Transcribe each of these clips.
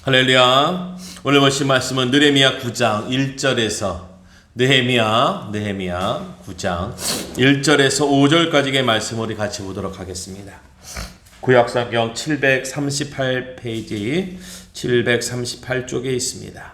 할렐루야. 오늘 보신 말씀은 느헤미야 9장 1절에서 느헤미야 9장 1절에서 5절까지의 말씀을 우리 같이 보도록 하겠습니다. 구약성경 738페이지 738쪽에 있습니다.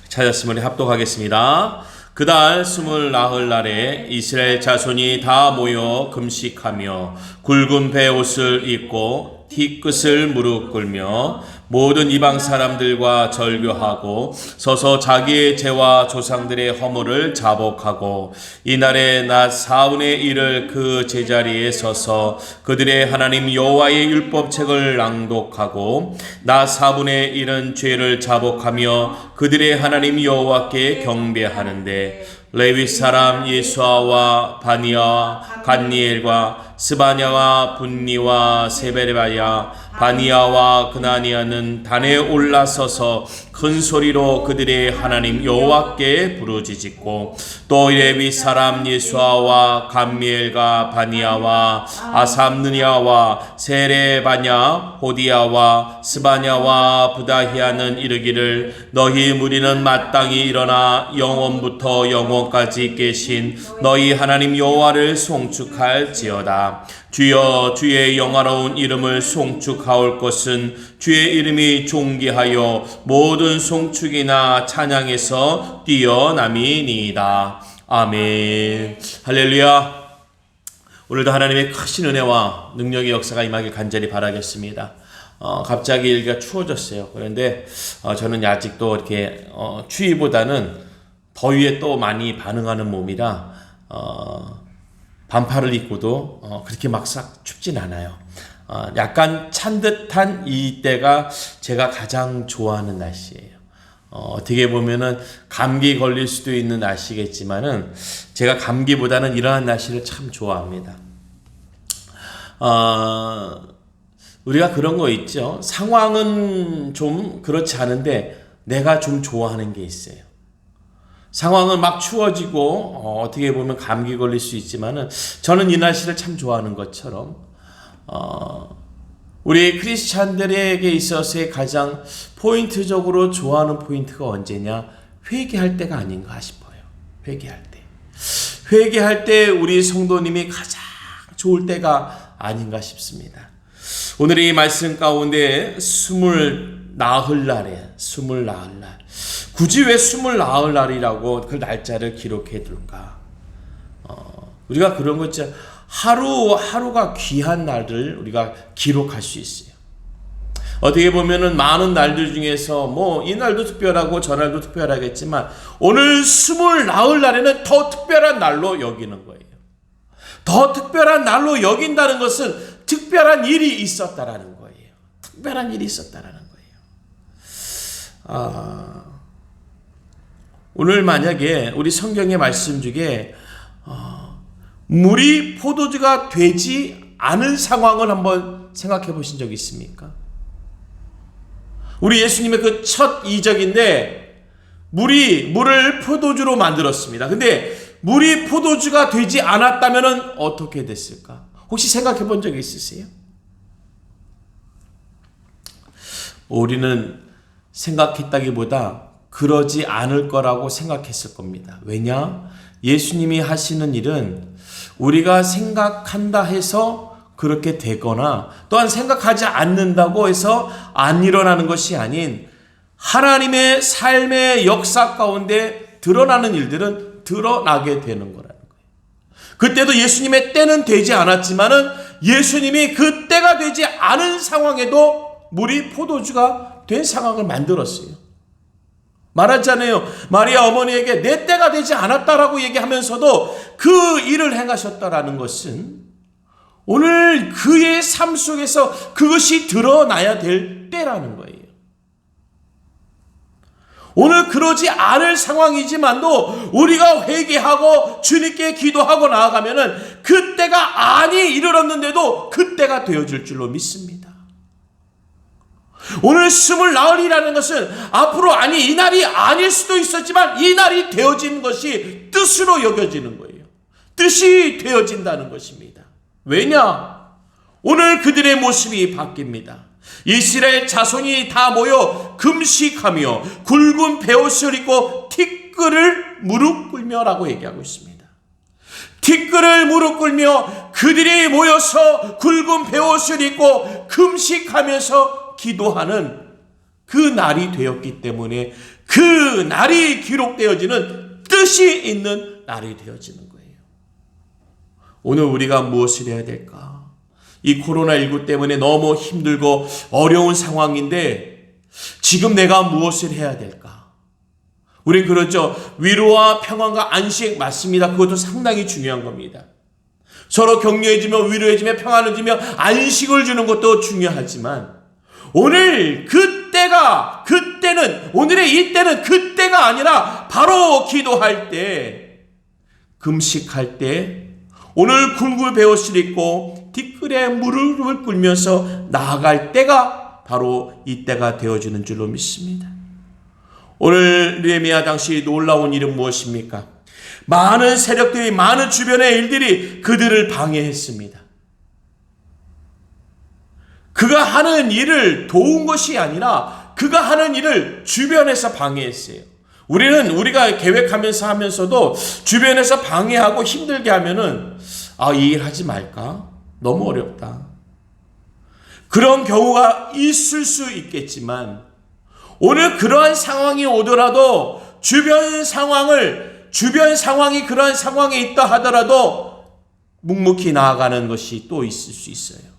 찾았으면 우리 합독하겠습니다. 그달 24날에 이스라엘 자손이 다 모여 금식하며 굵은 베옷을 입고 티끝을 무릎 꿇며 모든 이방 사람들과 절교하고 서서 자기의 죄와 조상들의 허물을 자복하고 이날에 낮 4분의 1을 그 제자리에 서서 그들의 하나님 여호와의 율법책을 낭독하고 낮 4분의 1은 죄를 자복하며 그들의 하나님 여호와께 경배하는데 레위 사람 예수아와 바니아 간니엘과 스바냐와 분니와 세베르바야 바니아와 그나니아는 단에 올라서서 큰 소리로 그들의 하나님 여호와께 부르짖고 또 레위 사람 예수아와 감미엘과 바니아와 아삼느냐와 세레바냐 호디아와 스바냐와 부다히아는 이르기를 너희 무리는 마땅히 일어나 영원부터 영원까지 계신 너희 하나님 여호와를 송축할지어다. 주여 주의 영화로운 이름을 송축하올 것은 주의 이름이 존귀하여 모든 송축이나 찬양에서 뛰어남이니이다. 아멘. 할렐루야. 오늘도 하나님의 크신 은혜와 능력의 역사가 임하길 간절히 바라겠습니다. 갑자기 일기가 추워졌어요. 그런데 저는 아직도 이렇게 추위보다는 더위에 또 많이 반응하는 몸이라 반팔을 입고도 그렇게 막상 춥진 않아요. 약간 찬 듯한 이때가 제가 가장 좋아하는 날씨예요. 어떻게 보면은 감기 걸릴 수도 있는 날씨겠지만은 제가 감기보다는 이러한 날씨를 참 좋아합니다. 우리가 그런 거 있죠. 상황은 좀 그렇지 않은데 내가 좀 좋아하는 게 있어요. 상황은 막 추워지고 어떻게 보면 감기 걸릴 수 있지만은 저는 이 날씨를 참 좋아하는 것처럼 우리 크리스찬들에게 있어서의 가장 포인트적으로 좋아하는 포인트가 언제냐? 회개할 때가 아닌가 싶어요. 회개할 때 우리 성도님이 가장 좋을 때가 아닌가 싶습니다. 오늘 이 말씀 가운데 스물 나흘 날에 굳이 왜 스물 나흘 날이라고 그 날짜를 기록해 둘까? 우리가 그런 거 있죠. 하루하루가 귀한 날을 우리가 기록할 수 있어요. 어떻게 보면은 많은 날들 중에서 뭐 이 날도 특별하고 저 날도 특별하겠지만 오늘 스물 나흘 날에는 더 특별한 날로 여기는 거예요. 더 특별한 날로 여긴다는 것은 특별한 일이 있었다라는 거예요. 오늘 만약에 우리 성경의 말씀 중에 물이 포도주가 되지 않은 상황을 한번 생각해 보신 적이 있습니까? 우리 예수님의 그 첫 이적인데 물을 포도주로 만들었습니다. 근데 물이 포도주가 되지 않았다면 어떻게 됐을까? 혹시 생각해 본 적이 있으세요? 우리는 생각했다기보다 그러지 않을 거라고 생각했을 겁니다. 왜냐? 예수님이 하시는 일은 우리가 생각한다 해서 그렇게 되거나 또한 생각하지 않는다고 해서 안 일어나는 것이 아닌 하나님의 삶의 역사 가운데 드러나는 일들은 드러나게 되는 거라는 거예요. 그때도 예수님의 때는 되지 않았지만은 예수님이 그 때가 되지 않은 상황에도 물이 포도주가 된 상황을 만들었어요. 말하잖아요. 마리아 어머니에게 내 때가 되지 않았다라고 얘기하면서도 그 일을 행하셨다라는 것은 오늘 그의 삶 속에서 그것이 드러나야 될 때라는 거예요. 오늘 그러지 않을 상황이지만도 우리가 회개하고 주님께 기도하고 나아가면은 그 때가 아니 이르렀는데도 그 때가 되어질 줄로 믿습니다. 오늘 스물 나흘이라는 것은 앞으로 이 날이 아닐 수도 있었지만 이 날이 되어진 것이 뜻으로 여겨지는 거예요. 뜻이 되어진다는 것입니다. 왜냐? 오늘 그들의 모습이 바뀝니다. 이스라엘 자손이 다 모여 금식하며 굵은 베옷을 입고 티끌을 무릎 꿇며라고 얘기하고 있습니다. 티끌을 무릎 꿇며 그들이 모여서 굵은 베옷을 입고 금식하면서 기도하는 그 날이 되었기 때문에 그 날이 기록되어지는 뜻이 있는 날이 되어지는 거예요. 오늘 우리가 무엇을 해야 될까? 이 코로나19 때문에 너무 힘들고 어려운 상황인데 지금 내가 무엇을 해야 될까? 우린 그렇죠. 위로와 평안과 안식 맞습니다. 그것도 상당히 중요한 겁니다. 서로 격려해주며 위로해주며 평안을 주며 안식을 주는 것도 중요하지만 오늘 오늘의 이때는 그때가 아니라 바로 기도할 때, 금식할 때 오늘 굵은 베옷을 입고 티끌에 무릎을 꿇면서 나아갈 때가 바로 이때가 되어주는 줄로 믿습니다. 오늘 느헤미야 당시 놀라운 일은 무엇입니까? 많은 세력들이, 많은 주변의 일들이 그들을 방해했습니다. 그가 하는 일을 도운 것이 아니라 그가 하는 일을 주변에서 방해했어요. 우리가 계획하면서 하면서도 주변에서 방해하고 힘들게 하면은 이 일 하지 말까? 너무 어렵다. 그런 경우가 있을 수 있겠지만 오늘 그러한 상황이 오더라도 주변 상황이 그러한 상황에 있다 하더라도 묵묵히 나아가는 것이 또 있을 수 있어요.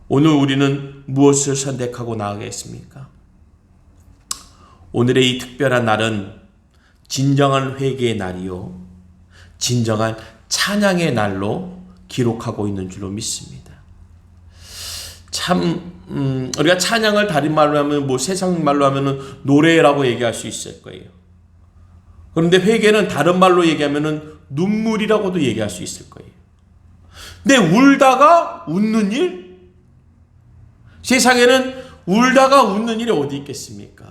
오늘 우리는 무엇을 선택하고 나아가겠습니까? 오늘의 이 특별한 날은 진정한 회개의 날이요, 진정한 찬양의 날로 기록하고 있는 줄로 믿습니다. 우리가 찬양을 다른 말로 하면 세상 말로 하면은 노래라고 얘기할 수 있을 거예요. 그런데 회개는 다른 말로 얘기하면은 눈물이라고도 얘기할 수 있을 거예요. 근데 울다가 웃는 일? 세상에는 울다가 웃는 일이 어디 있겠습니까?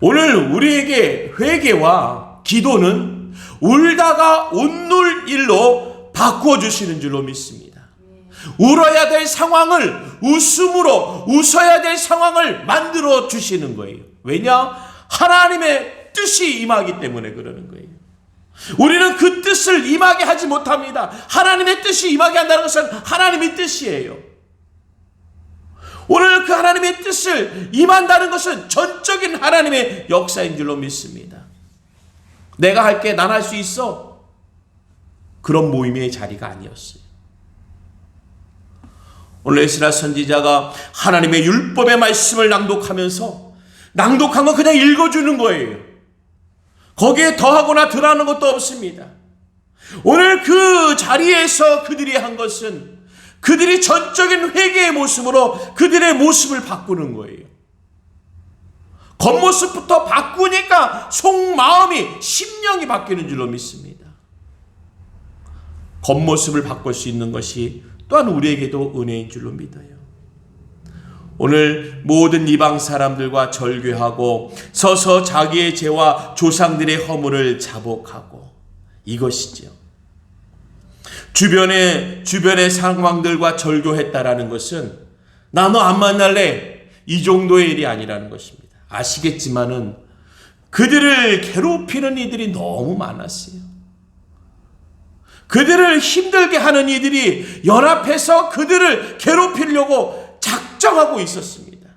오늘 우리에게 회개와 기도는 울다가 웃는 일로 바꿔주시는 줄로 믿습니다. 울어야 될 상황을 웃음으로, 웃어야 될 상황을 만들어 주시는 거예요. 왜냐? 하나님의 뜻이 임하기 때문에 그러는 거예요. 우리는 그 뜻을 임하게 하지 못합니다. 하나님의 뜻이 임하게 한다는 것은 하나님의 뜻이에요. 오늘 그 하나님의 뜻을 임한다는 것은 전적인 하나님의 역사인 줄로 믿습니다. 내가 할게, 난 할 수 있어. 그런 모임의 자리가 아니었어요. 오늘 에스라 선지자가 하나님의 율법의 말씀을 낭독한 건 그냥 읽어주는 거예요. 거기에 더하거나 덜하는 것도 없습니다. 오늘 그 자리에서 그들이 한 것은 그들이 전적인 회개의 모습으로 그들의 모습을 바꾸는 거예요. 겉모습부터 바꾸니까 속마음이, 심령이 바뀌는 줄로 믿습니다. 겉모습을 바꿀 수 있는 것이 또한 우리에게도 은혜인 줄로 믿어요. 오늘 모든 이방 사람들과 절교하고 서서 자기의 죄와 조상들의 허물을 자복하고, 이것이죠. 주변의 상황들과 절교했다라는 것은 나 너 안 만날래, 이 정도의 일이 아니라는 것입니다. 아시겠지만은 그들을 괴롭히는 이들이 너무 많았어요. 그들을 힘들게 하는 이들이 연합해서 그들을 괴롭히려고 작정하고 있었습니다.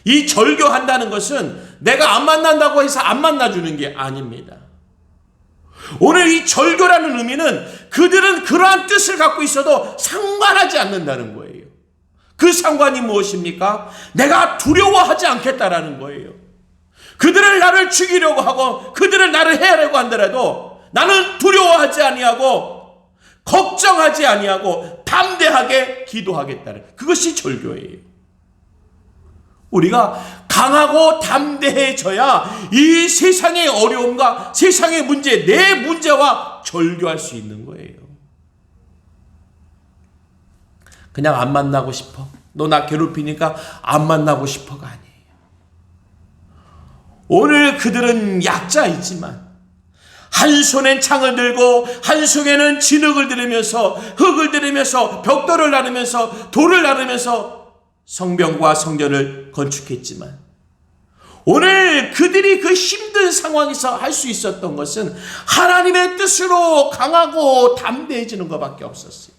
이 절교한다는 것은 내가 안 만난다고 해서 안 만나주는 게 아닙니다. 오늘 이 절교라는 의미는 그들은 그러한 뜻을 갖고 있어도 상관하지 않는다는 거예요. 그 상관이 무엇입니까? 내가 두려워하지 않겠다라는 거예요. 그들을 나를 죽이려고 하고 그들을 나를 해하려고 한다라도 나는 두려워하지 아니하고 걱정하지 아니하고 담대하게 기도하겠다는, 그것이 절교예요. 우리가 강하고 담대해져야 이 세상의 어려움과 세상의 문제, 내 문제와 절교할 수 있는 거예요. 그냥 안 만나고 싶어, 너 나 괴롭히니까 안 만나고 싶어가 아니에요. 오늘 그들은 약자이지만 한 손엔 창을 들고 한 손에는 진흙을 들으면서 흙을 들으면서 벽돌을 나르면서 돌을 나르면서 성벽과 성전을 건축했지만 오늘 그들이 그 힘든 상황에서 할 수 있었던 것은 하나님의 뜻으로 강하고 담대해지는 것밖에 없었어요.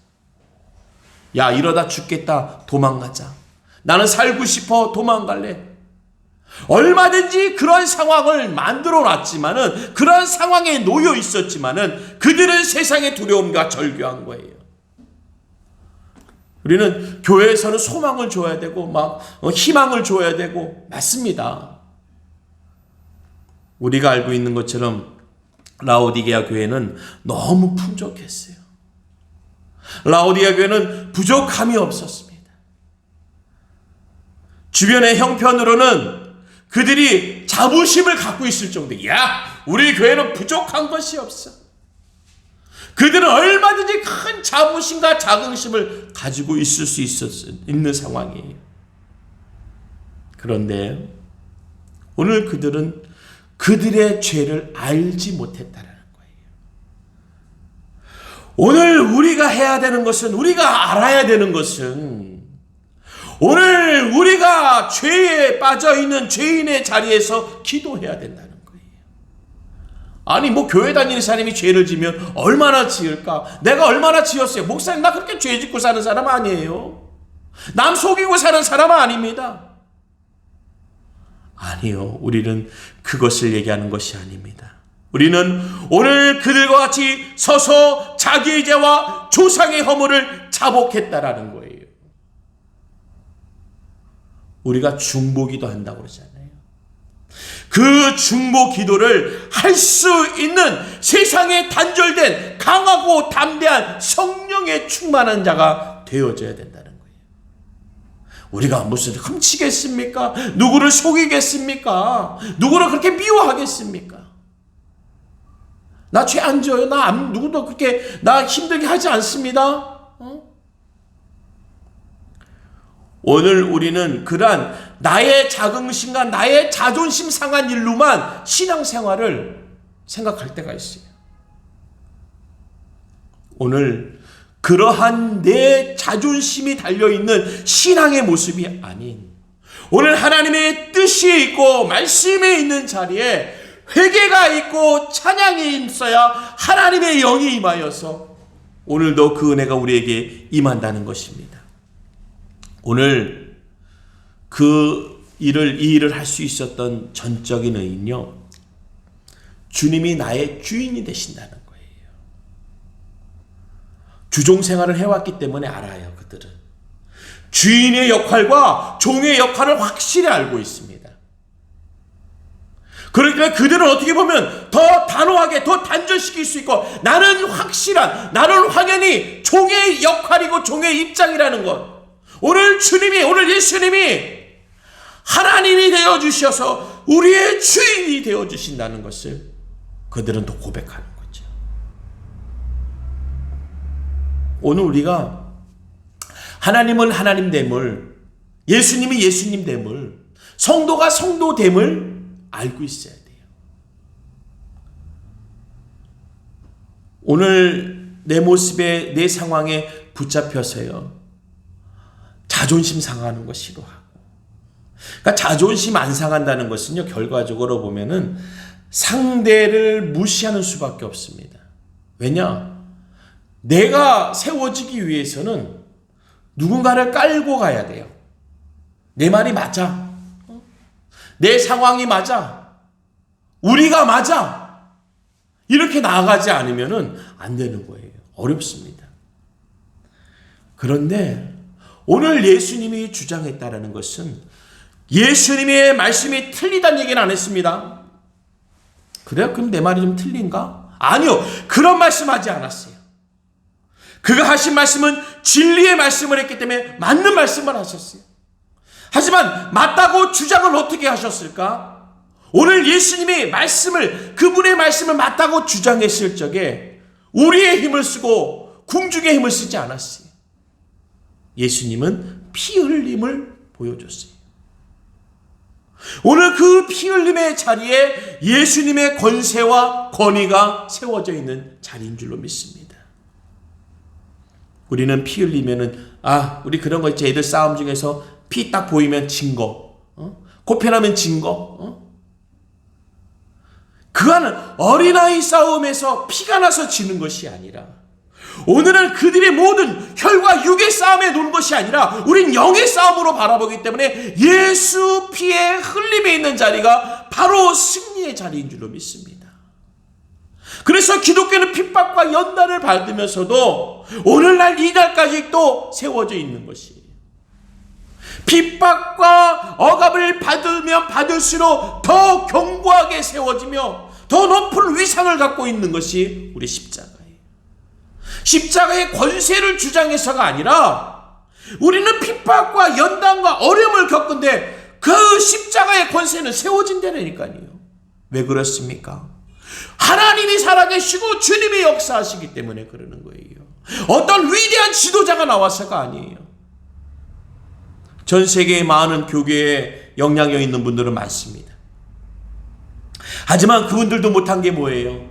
야, 이러다 죽겠다. 도망가자. 나는 살고 싶어. 도망갈래. 얼마든지 그런 상황을 만들어 놨지만은, 그런 상황에 놓여 있었지만은 그들은 세상의 두려움과 절규한 거예요. 우리는 교회에서는 소망을 줘야 되고 희망을 줘야 되고 맞습니다. 우리가 알고 있는 것처럼 라오디게아 교회는 너무 풍족했어요. 라오디게아 교회는 부족함이 없었습니다. 주변의 형편으로는 그들이 자부심을 갖고 있을 정도. 야, 우리 교회는 부족한 것이 없어. 그들은 얼마든지 큰 자부심과 자긍심을 가지고 있을 수 있는 상황이에요. 그런데 오늘 그들은 그들의 죄를 알지 못했다는 거예요. 오늘 우리가 해야 되는 것은, 우리가 알아야 되는 것은, 오늘 우리가 죄에 빠져있는 죄인의 자리에서 기도해야 된다는 거예요. 아니 교회 다니는 사람이 죄를 지면 얼마나 지을까? 내가 얼마나 지었어요? 목사님, 나 그렇게 죄 짓고 사는 사람 아니에요. 남 속이고 사는 사람 아닙니다. 아니요, 우리는 그것을 얘기하는 것이 아닙니다. 우리는 오늘 그들과 같이 서서 자기의 죄와 조상의 허물을 자복했다라는 거예요. 우리가 중보기도 한다고 그러잖아요. 그 중보 기도를 할 수 있는 세상에 단절된 강하고 담대한 성령에 충만한 자가 되어져야 된다는 거예요. 우리가 무슨 훔치겠습니까? 누구를 속이겠습니까? 누구를 그렇게 미워하겠습니까? 나 죄 안 져요. 누구도 그렇게 나 힘들게 하지 않습니다. 오늘 우리는 그러한 나의 자긍심과 나의 자존심 상한 일로만 신앙생활을 생각할 때가 있어요. 오늘 그러한 내 자존심이 달려있는 신앙의 모습이 아닌, 오늘 하나님의 뜻이 있고 말씀에 있는 자리에 회개가 있고 찬양이 있어야 하나님의 영이 임하여서 오늘도 그 은혜가 우리에게 임한다는 것입니다. 오늘 이 일을 할 수 있었던 전적인 의미는요, 주님이 나의 주인이 되신다는 거예요. 주종 생활을 해왔기 때문에 알아요. 그들은 주인의 역할과 종의 역할을 확실히 알고 있습니다. 그러니까 그들은 어떻게 보면 더 단호하게, 더 단절시킬 수 있고, 나는 확연히 종의 역할이고 종의 입장이라는 것, 오늘 예수님이 하나님이 되어주셔서 우리의 주인이 되어주신다는 것을 그들은 또 고백하는 거죠. 오늘 우리가 하나님은 하나님됨을, 예수님이 예수님됨을, 성도가 성도됨을 알고 있어야 돼요. 오늘 내 모습에, 내 상황에 붙잡혀서요, 자존심 상하는 거 싫어하고. 그러니까 자존심 안 상한다는 것은요, 결과적으로 보면은 상대를 무시하는 수밖에 없습니다. 왜냐? 내가 세워지기 위해서는 누군가를 깔고 가야 돼요. 내 말이 맞아. 내 상황이 맞아. 우리가 맞아. 이렇게 나아가지 않으면은 안 되는 거예요. 어렵습니다. 그런데 오늘 예수님이 주장했다라는 것은 예수님의 말씀이 틀리다는 얘기는 안 했습니다. 그래요? 그럼 내 말이 좀 틀린가? 아니요. 그런 말씀하지 않았어요. 그가 하신 말씀은 진리의 말씀을 했기 때문에 맞는 말씀을 하셨어요. 하지만 맞다고 주장을 어떻게 하셨을까? 오늘 예수님이 그분의 말씀을 맞다고 주장했을 적에 우리의 힘을 쓰고 궁중의 힘을 쓰지 않았어요. 예수님은 피 흘림을 보여줬어요. 오늘 그 피 흘림의 자리에 예수님의 권세와 권위가 세워져 있는 자리인 줄로 믿습니다. 우리는 피 흘리면은 우리 그런 거 있지. 애들 싸움 중에서 피 딱 보이면 진 거, 코피나면 진 거, 그거는 어린아이 싸움에서 피가 나서 지는 것이 아니라, 오늘은 그들의 모든 혈과 육의 싸움에 노는 것이 아니라 우린 영의 싸움으로 바라보기 때문에 예수 피의 흘림에 있는 자리가 바로 승리의 자리인 줄로 믿습니다. 그래서 기독교는 핍박과 연단을 받으면서도 오늘날 이날까지 또 세워져 있는 것이, 핍박과 억압을 받으면 받을수록 더 견고하게 세워지며 더 높은 위상을 갖고 있는 것이 우리 십자가예요. 십자가의 권세를 주장해서가 아니라 우리는 핍박과 연단과 어려움을 겪은데 그 십자가의 권세는 세워진다니까요. 왜 그렇습니까? 하나님이 살아계시고 주님이 역사하시기 때문에 그러는 거예요. 어떤 위대한 지도자가 나와서가 아니에요. 전 세계의 많은 교계에 영향력 있는 분들은 많습니다. 하지만 그분들도 못한 게 뭐예요?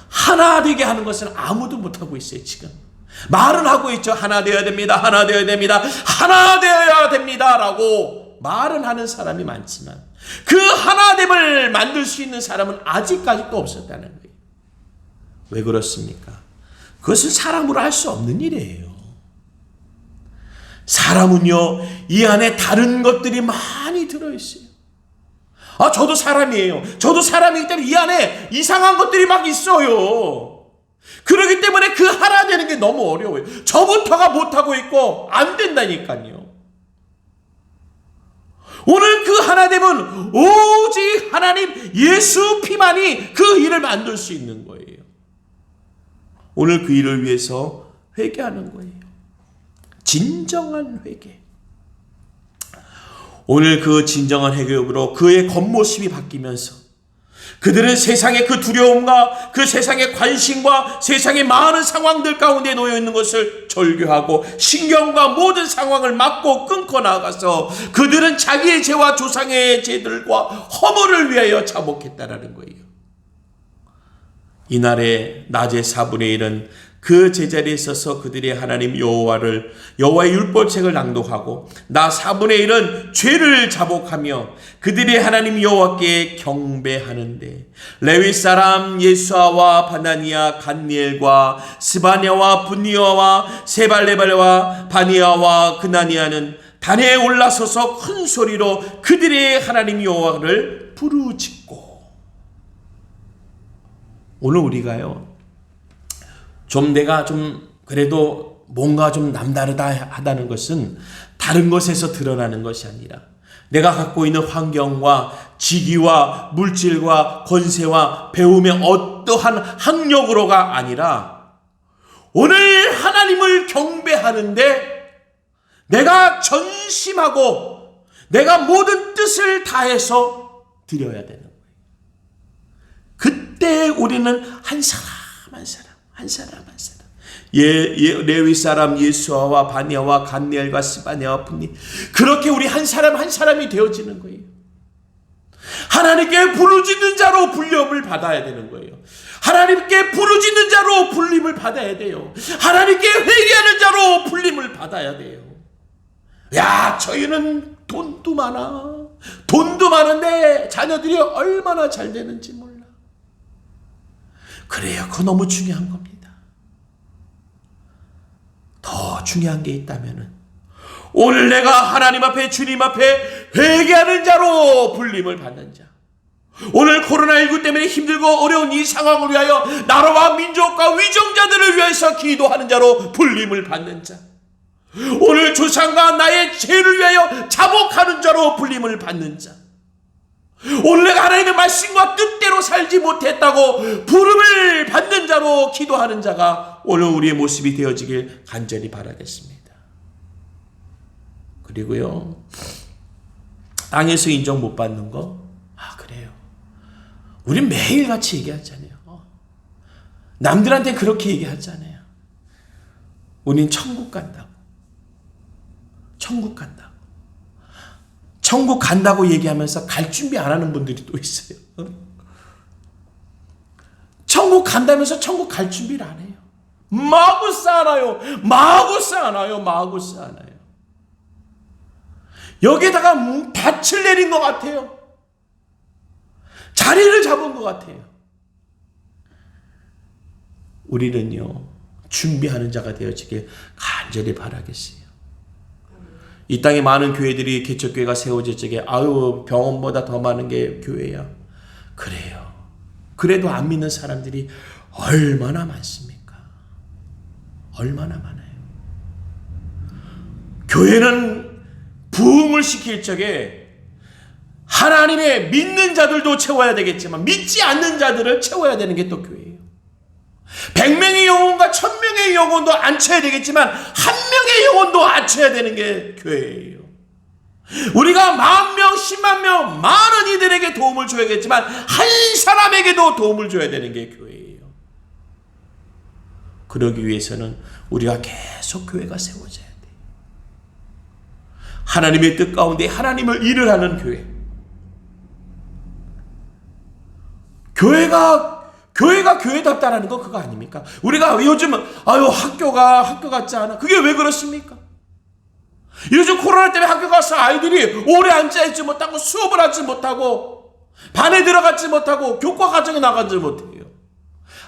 하나 되게 하는 것은 아무도 못하고 있어요. 지금 말은 하고 있죠. 하나 되어야 됩니다. 하나 되어야 됩니다. 하나 되어야 됩니다 라고 말은 하는 사람이 많지만 그 하나됨을 만들 수 있는 사람은 아직까지도 없었다는 거예요. 왜 그렇습니까? 그것은 사람으로 할 수 없는 일이에요. 사람은요, 이 안에 다른 것들이 많이 들어있어요. 저도 사람이에요. 저도 사람이기 때문에 이 안에 이상한 것들이 막 있어요. 그렇기 때문에 그 하나 되는 게 너무 어려워요. 저부터가 못하고 있고 안 된다니까요. 오늘 그 하나됨은 오직 하나님 예수 피만이 그 일을 만들 수 있는 거예요. 오늘 그 일을 위해서 회개하는 거예요. 진정한 회개. 오늘 그 진정한 회개로 그의 겉모습이 바뀌면서 그들은 세상의 그 두려움과 그 세상의 관심과 세상의 많은 상황들 가운데 놓여 있는 것을 절규하고 신경과 모든 상황을 막고 끊고 나가서 그들은 자기의 죄와 조상의 죄들과 허물을 위하여 자복했다라는 거예요. 이날의 낮의 4분의 1은 그 제자리에 있어서 그들이 하나님 여호와의 율법책을 낭독하고 나 4분의 1은 죄를 자복하며 그들이 하나님 여호와께 경배하는데 레위 사람 예수아와 바나니아 간니엘과 스바냐와 분니아와 세발레발과 바니아와 그나니아는 단에 올라서서 큰 소리로 그들의 하나님 여호와를 부르짖고. 오늘 우리가요 내가 그래도 뭔가 좀 남다르다 하다는 것은 다른 것에서 드러나는 것이 아니라 내가 갖고 있는 환경과 직위와 물질과 권세와 배움의 어떠한 학력으로가 아니라 오늘 하나님을 경배하는데 내가 전심하고 내가 모든 뜻을 다해서 드려야 되는 거예요. 그때 우리는 한 사람 한 사람 레위 사람 예수아와 바니아와 간니엘과 스바냐와 분니, 그렇게 우리 한 사람 한 사람이 되어지는 거예요. 하나님께 부르짖는 자로 불림을 받아야 되는 거예요. 하나님께 부르짖는 자로 불림을 받아야 돼요. 하나님께 회개하는 자로 불림을 받아야 돼요. 야, 저희는 돈도 많은데 자녀들이 얼마나 잘 되는지 몰라. 그래요. 그거 너무 중요한 겁니다. 더 중요한 게 있다면은 오늘 내가 하나님 앞에 주님 앞에 회개하는 자로 불림을 받는 자, 오늘 코로나19 때문에 힘들고 어려운 이 상황을 위하여 나라와 민족과 위정자들을 위해서 기도하는 자로 불림을 받는 자, 오늘 조상과 나의 죄를 위하여 자복하는 자로 불림을 받는 자, 오늘 내가 하나님의 말씀과 뜻대로 살지 못했다고 부름을 받는 자로 기도하는 자가 오늘 우리의 모습이 되어지길 간절히 바라겠습니다. 그리고요, 땅에서 인정 못 받는 거, 그래요. 우린 매일같이 얘기하잖아요. 남들한테 그렇게 얘기하잖아요. 우린 천국 간다고. 천국 간다고 얘기하면서 갈 준비 안 하는 분들이 또 있어요. 천국 간다면서 천국 갈 준비를 안 해요. 마구 쌓아놔요. 마구 쌓아놔요. 마구 쌓아놔요. 여기에다가 닻을 내린 것 같아요. 자리를 잡은 것 같아요. 우리는요, 준비하는 자가 되어지길 간절히 바라겠어요. 이 땅에 많은 교회들이 개척교회가 세워질 적에 아유 병원보다 더 많은 게 교회야. 그래요. 그래도 안 믿는 사람들이 얼마나 많습니까? 얼마나 많아요. 교회는 부흥을 시킬 적에 하나님의 믿는 자들도 채워야 되겠지만 믿지 않는 자들을 채워야 되는 게 또 교회예요. 100명의 영혼과 1000명의 영혼도 안 채워야 되겠지만 한 명의 영혼도 안 채워야 되는 게 교회예요. 우리가 10,000명, 100,000명 많은 이들에게 도움을 줘야겠지만 한 사람에게도 도움을 줘야 되는 게 교회예요. 그러기 위해서는 우리가 계속 교회가 세워져야 돼요. 하나님의 뜻 가운데 하나님을 일을 하는 교회. 교회가 교회답다라는 거 그거 아닙니까? 우리가 요즘 학교 같지 않아. 그게 왜 그렇습니까? 요즘 코로나 때문에 학교 가서 아이들이 오래 앉아있지 못하고 수업을 하지 못하고 반에 들어가지 못하고 교과 과정에 나가지 못해요.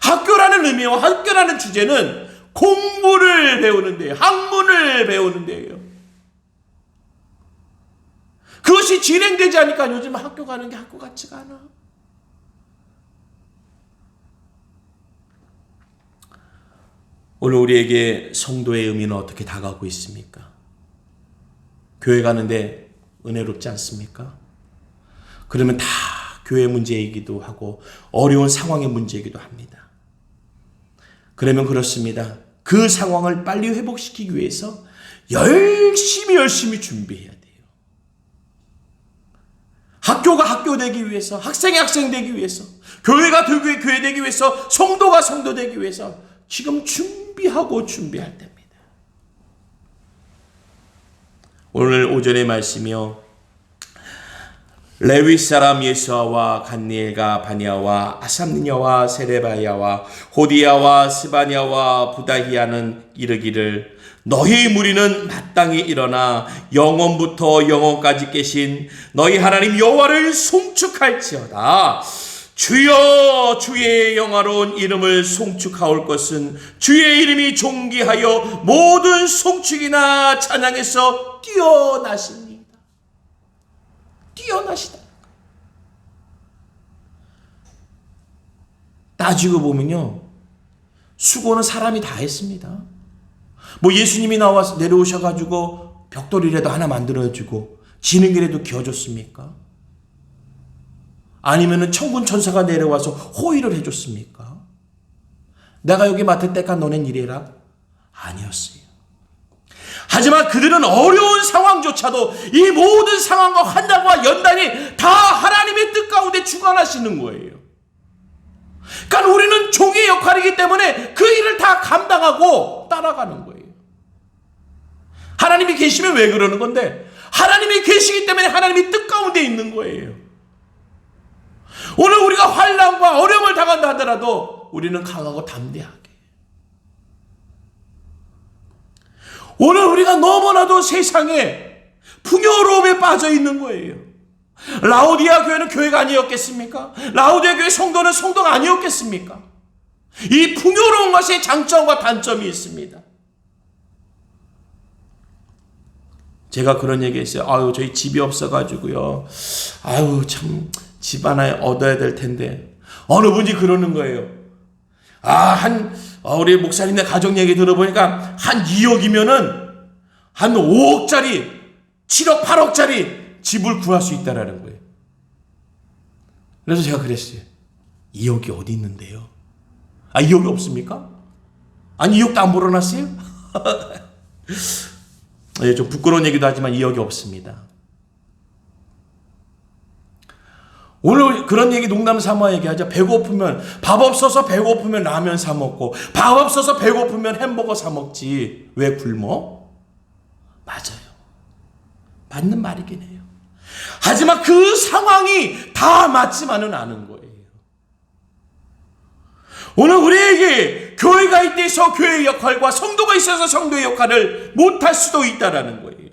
학교라는 의미와 학교라는 주제는 공부를 배우는 데요. 학문을 배우는 데요. 그것이 진행되지 않으니까 요즘 학교 가는 게 학교 같지가 않아. 오늘 우리에게 성도의 의미는 어떻게 다가오고 있습니까? 교회 가는데 은혜롭지 않습니까? 그러면 다 교회 문제이기도 하고 어려운 상황의 문제이기도 합니다. 그러면 그렇습니다. 그 상황을 빨리 회복시키기 위해서 열심히 준비해야 돼요. 학교가 학교 되기 위해서, 학생이 학생 되기 위해서, 교회가 교회 되기 위해서, 성도가 성도 되기 위해서 지금 준비할 때입니다. 오늘 오전의 말씀이요. 레위 사람 예수아와 간니엘과 바니아와 아삼니아와 세레바야와 호디야와 스바냐와 부다히야는 이르기를 너희 무리는 마땅히 일어나 영원부터 영원까지 계신 너희 하나님 여호와를 송축할지어다. 주여 주의 영화로운 이름을 송축하올 것은 주의 이름이 존귀하여 모든 송축이나 찬양에서 뛰어나십니다. 뛰어나시다. 따지고 보면요, 수고는 사람이 다 했습니다. 뭐 예수님이 나와서 내려오셔가지고 벽돌이라도 하나 만들어주고 지는 길에도 기어줬습니까? 아니면은 천군 천사가 내려와서 호의를 해줬습니까? 내가 여기 맡을 때까지 너넨 이래라? 아니었어요. 하지만 그들은 어려운 상황조차도 이 모든 상황과 환난과 연단이 다 하나님의 뜻 가운데 주관하시는 거예요. 그러니까 우리는 종의 역할이기 때문에 그 일을 다 감당하고 따라가는 거예요. 하나님이 계시면 왜 그러는 건데? 하나님이 계시기 때문에 하나님이 뜻 가운데 있는 거예요. 오늘 우리가 환난과 어려움을 당한다 하더라도 우리는 강하고 담대하게. 오늘 우리가 너무나도 세상에 풍요로움에 빠져 있는 거예요. 라오디아 교회는 교회가 아니었겠습니까? 라오디아 교회 성도는 성도가 아니었겠습니까? 이 풍요로운 것의 장점과 단점이 있습니다. 제가 그런 얘기 했어요. 저희 집이 없어가지고요. 참 집 하나 얻어야 될 텐데. 어느 분이 그러는 거예요. 우리 목사님네 가족 얘기 들어보니까 한 2억이면은 한 5억짜리, 7억, 8억짜리 집을 구할 수 있다라는 거예요. 그래서 제가 그랬어요. 2억이 어디 있는데요? 2억이 없습니까? 2억도 안 벌어놨어요? 좀 부끄러운 얘기도 하지만 2억이 없습니다. 오늘 그런 얘기 농담 삼아 얘기하죠. 배고프면, 밥 없어서 배고프면 라면 사 먹고, 밥 없어서 배고프면 햄버거 사 먹지. 왜 굶어? 맞아요. 맞는 말이긴 해요. 하지만 그 상황이 다 맞지만은 않은 거예요. 오늘 우리에게 교회가 있대서 교회의 역할과 성도가 있어서 성도의 역할을 못할 수도 있다라는 거예요.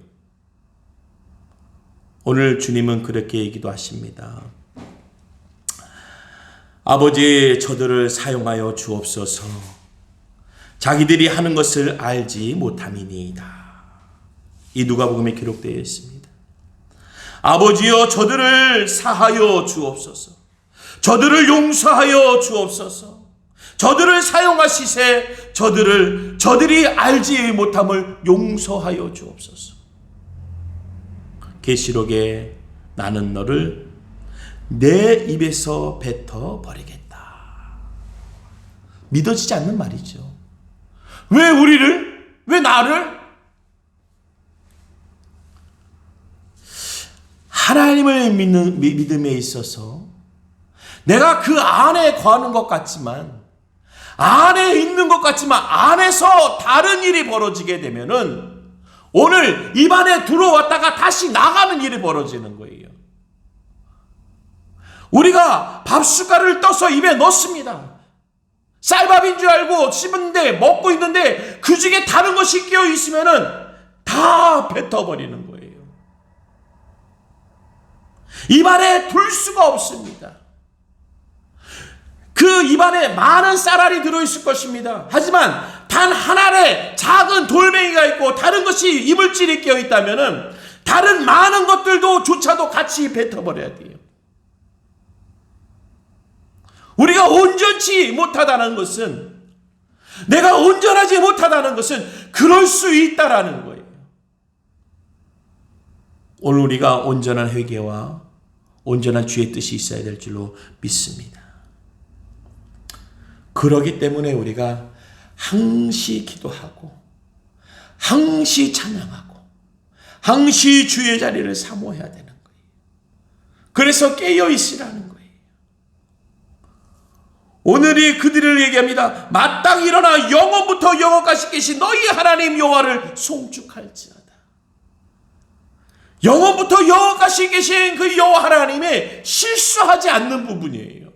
오늘 주님은 그렇게 얘기도 하십니다. 아버지, 저들을 사용하여 주옵소서. 자기들이 하는 것을 알지 못함이니이다. 이 누가복음에 기록되어 있습니다. 아버지여, 저들을 사하여 주옵소서. 저들을 용서하여 주옵소서. 저들을 사용하시세 저들이 알지 못함을 용서하여 주옵소서. 계시록에 나는 너를 내 입에서 뱉어 버리겠다. 믿어지지 않는 말이죠. 왜 우리를? 왜 나를? 하나님을 믿는 믿음에 있어서 내가 그 안에 거하는 것 같지만, 안에 있는 것 같지만 안에서 다른 일이 벌어지게 되면은 오늘 입안에 들어왔다가 다시 나가는 일이 벌어지는 거예요. 우리가 밥숟가락을 떠서 입에 넣습니다. 쌀밥인 줄 알고 씹는데 먹고 있는데 그 중에 다른 것이 끼어 있으면은 다 뱉어버리는 거예요. 입안에 둘 수가 없습니다. 그 입안에 많은 쌀알이 들어있을 것입니다. 하지만 단 하나의 작은 돌멩이가 있고 다른 것이 이물질이 끼어 있다면은 다른 많은 것들도 조차도 같이 뱉어버려야 돼요. 우리가 온전치 못하다는 것은, 내가 온전하지 못하다는 것은 그럴 수 있다라는 거예요. 오늘 우리가 온전한 회개와 온전한 주의 뜻이 있어야 될 줄로 믿습니다. 그러기 때문에 우리가 항시 기도하고 항시 찬양하고 항시 주의 자리를 사모해야 되는 거예요. 그래서 깨어 있으라는 거예요. 오늘이 그들을 얘기합니다. 마땅히 일어나 영원부터 영원까지 계신 너희 하나님 여호와를 송축할지어다. 영원부터 영원까지 계신 그 여호와 하나님의 실수하지 않는 부분이에요.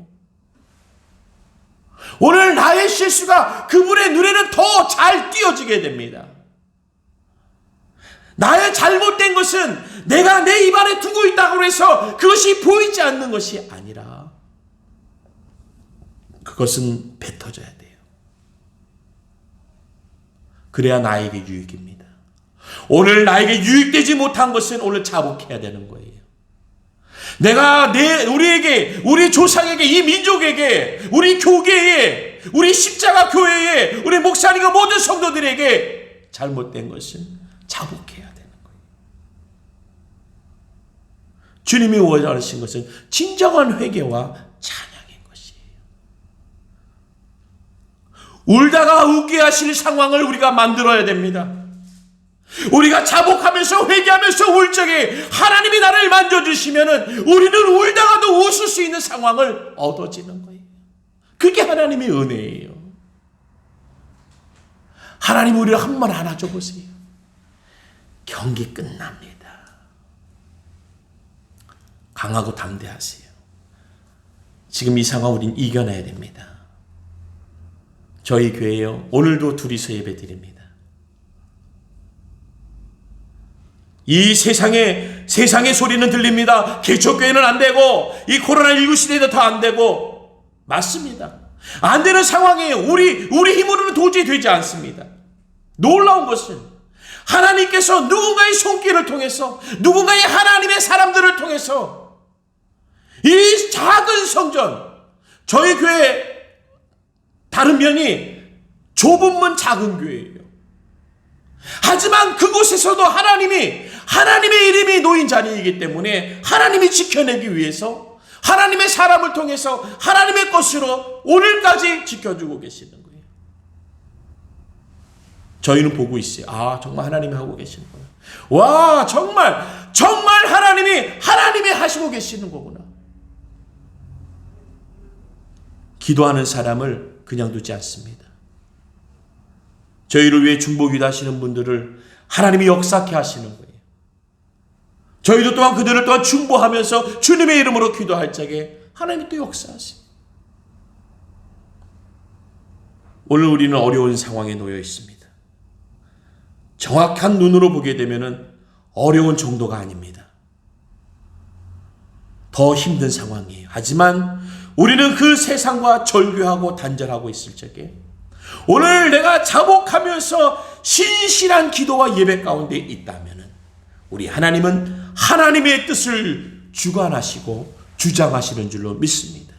오늘 나의 실수가 그분의 눈에는 더 잘 띄어지게 됩니다. 나의 잘못된 것은 내가 내 입안에 두고 있다고 해서 그것이 보이지 않는 것이 아니라 그것은 뱉어져야 돼요. 그래야 나에게 유익입니다. 오늘 나에게 유익되지 못한 것은 오늘 자복해야 되는 거예요. 내가 우리에게, 우리 조상에게, 이 민족에게, 우리 교계에, 우리 십자가 교회에, 우리 목사님과 모든 성도들에게 잘못된 것은 자복해야 되는 거예요. 주님이 원하신 것은 진정한 회개와 찬양인 것이에요. 울다가 웃게 하실 상황을 우리가 만들어야 됩니다. 우리가 자복하면서 회개하면서 울 적에 하나님이 나를 만져주시면은 우리는 울다가도 웃을 수 있는 상황을 얻어지는 거예요. 그게 하나님의 은혜예요. 하나님 우리를 한번 안아줘 보세요. 경기 끝납니다. 강하고 담대하세요. 지금 이 상황 우린 이겨내야 됩니다. 저희 교회요, 오늘도 둘이서 예배 드립니다. 이 세상의 소리는 들립니다. 개척교회는 안 되고, 이 코로나19 시대도 다 안 되고, 맞습니다. 안 되는 상황이에요. 우리 힘으로는 도저히 되지 않습니다. 놀라운 것은 하나님께서 누군가의 손길을 통해서, 누군가의 하나님의 사람들을 통해서 이 작은 성전, 저희 교회 다른 면이 좁은 문 작은 교회예요. 하지만 그곳에서도 하나님의 이름이 놓인 자리이기 때문에 하나님이 지켜내기 위해서 하나님의 사람을 통해서 하나님의 것으로 오늘까지 지켜주고 계시는 거예요. 저희는 보고 있어요. 아, 정말 하나님이 하고 계시는구나. 와, 정말 하나님이 하시고 계시는 거구나. 기도하는 사람을 그냥 두지 않습니다. 저희를 위해 중보기도 하시는 분들을 하나님이 역사케 하시는 거예요. 저희도 또한 그들을 또한 중보하면서 주님의 이름으로 기도할 적에 하나님이 또 역사하세요. 오늘 우리는 어려운 상황에 놓여 있습니다. 정확한 눈으로 보게 되면은 어려운 정도가 아닙니다. 더 힘든 상황이에요. 하지만 우리는 그 세상과 절교하고 단절하고 있을 적에 오늘 내가 자복하면서 신실한 기도와 예배 가운데 있다면은 우리 하나님은 하나님의 뜻을 주관하시고 주장하시는 줄로 믿습니다.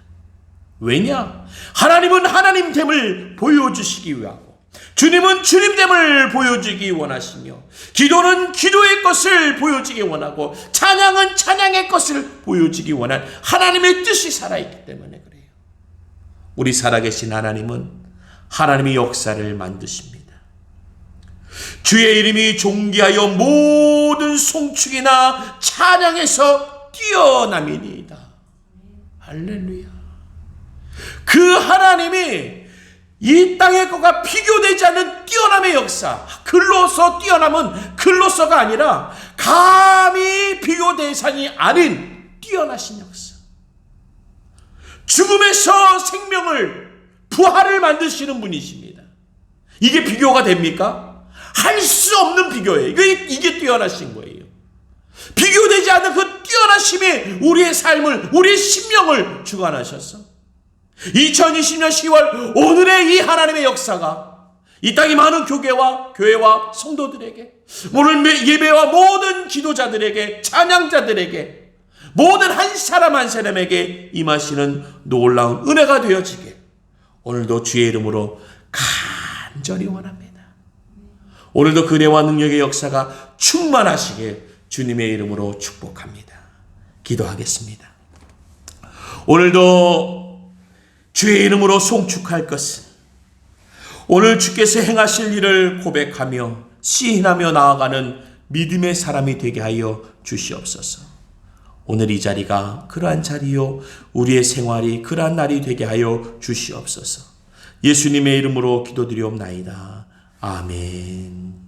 왜냐? 하나님은 하나님됨을 보여주시기 위하고 주님은 주님됨을 보여주기 원하시며 기도는 기도의 것을 보여주기 원하고 찬양은 찬양의 것을 보여주기 원한 하나님의 뜻이 살아있기 때문에 그래요. 우리 살아계신 하나님은 하나님의 역사를 만드십니다. 주의 이름이 존귀하여 모든 송축이나 찬양에서 뛰어남이니이다. 할렐루야. 그 하나님이 이 땅의 것과 비교되지 않는 뛰어남의 역사, 글로서 뛰어남은 글로서가 아니라 감히 비교 대상이 아닌 뛰어나신 역사. 죽음에서 생명을 부활을 만드시는 분이십니다. 이게 비교가 됩니까? 할 수 없는 비교예요. 이게 뛰어나신 거예요. 비교되지 않는 그 뛰어나심이 우리의 삶을, 우리의 심령을 주관하셔서 2020년 10월 오늘의 이 하나님의 역사가 이 땅의 많은 교회와 성도들에게, 오늘 예배와 모든 기도자들에게, 찬양자들에게, 모든 한 사람 한 사람에게 임하시는 놀라운 은혜가 되어지게 오늘도 주의 이름으로 간절히 원합니다. 오늘도 그 은혜와 능력의 역사가 충만하시게 주님의 이름으로 축복합니다. 기도하겠습니다. 오늘도 주의 이름으로 송축할 것은 오늘 주께서 행하실 일을 고백하며 시인하며 나아가는 믿음의 사람이 되게 하여 주시옵소서. 오늘 이 자리가 그러한 자리요, 우리의 생활이 그러한 날이 되게 하여 주시옵소서. 예수님의 이름으로 기도드리옵나이다. 아멘.